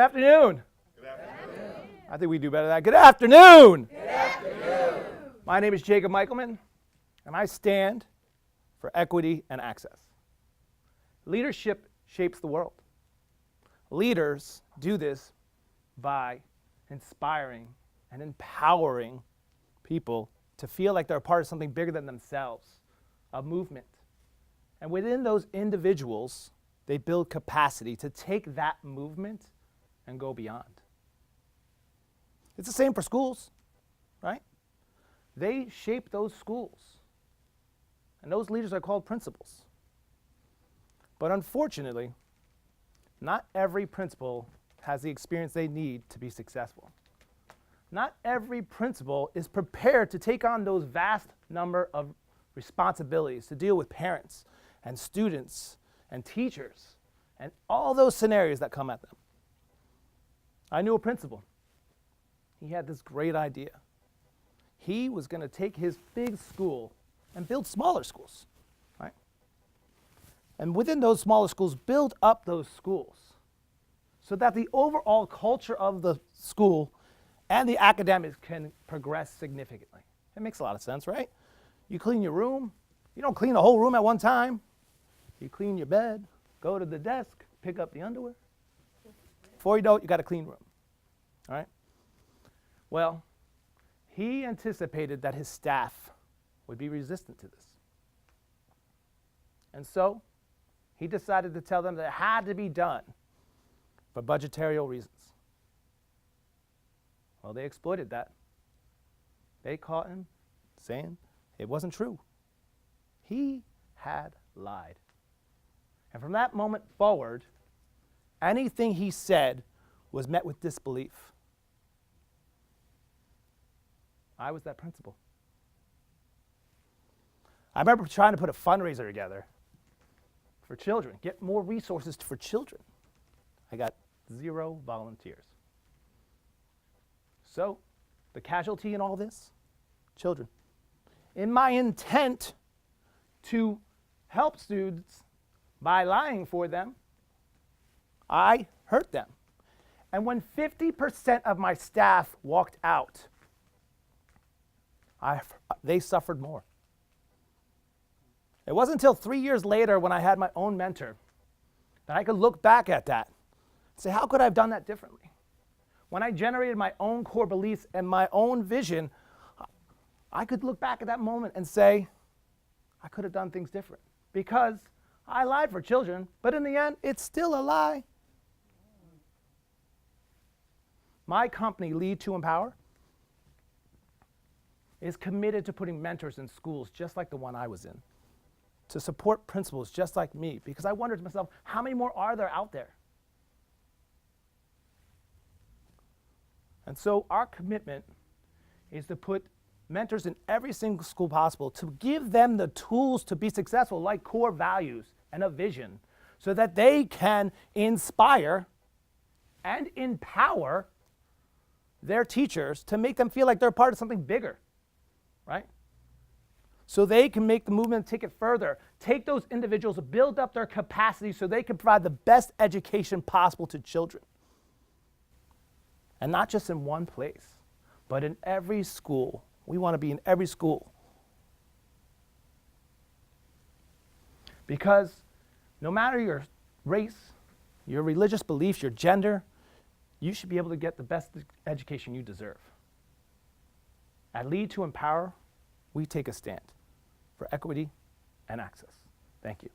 afternoon. Good afternoon. I think we do better than that. Good afternoon. Good afternoon. My name is Jacob Michelman, and I stand for equity and access. Leadership shapes the world. Leaders do this by inspiring and empowering people to feel like they're a part of something bigger than themselves, a movement. And within those individuals, they build capacity to take that movement and go beyond. It's the same for schools, right? They shape those schools. And those leaders are called principals. But unfortunately, not every principal has the experience they need to be successful. Not every principal is prepared to take on those vast number of responsibilities to deal with parents and students and teachers and all those scenarios that come at them. I knew a principal. He had this great idea. He was going to take his big school and build smaller schools, right? And within those smaller schools, build up those schools so that the overall culture of the school and the academics can progress significantly. It makes a lot of sense, right? You clean your room. You don't clean the whole room at one time. You clean your bed, go to the desk, pick up the underwear. Before you know it, you got a clean room, all right? Well, he anticipated that his staff would be resistant to this. And so he decided to tell them that it had to be done for budgetary reasons. Well, they exploited that. They caught him saying it wasn't true. He had lied. And from that moment forward, anything he said was met with disbelief. I was that principal. I remember trying to put a fundraiser together for children, get more resources for children. I got 0 volunteers. So, the casualty in all this? Children. In my intent to help students by lying for them, I hurt them. And when 50% of my staff walked out, they suffered more. It wasn't until 3 years later when I had my own mentor that I could look back at that and say, how could I have done that differently? When I generated my own core beliefs and my own vision, I could look back at that moment and say, I could have done things different because I lied for children, but in the end, it's still a lie. My company, Lead to Empower, is committed to putting mentors in schools just like the one I was in, to support principals just like me, because I wondered to myself, how many more are there out there? And so our commitment is to put mentors in every single school possible, to give them the tools to be successful, like core values and a vision, so that they can inspire and empower their teachers to make them feel like they're part of something bigger, right? So they can make the movement, take it further, take those individuals, build up their capacity so they can provide the best education possible to children. And not just in one place, but in every school. We want to be in every school. Because no matter your race, your religious beliefs, your gender, you should be able to get the best education you deserve. At Lead to Empower, we take a stand for equity and access. Thank you.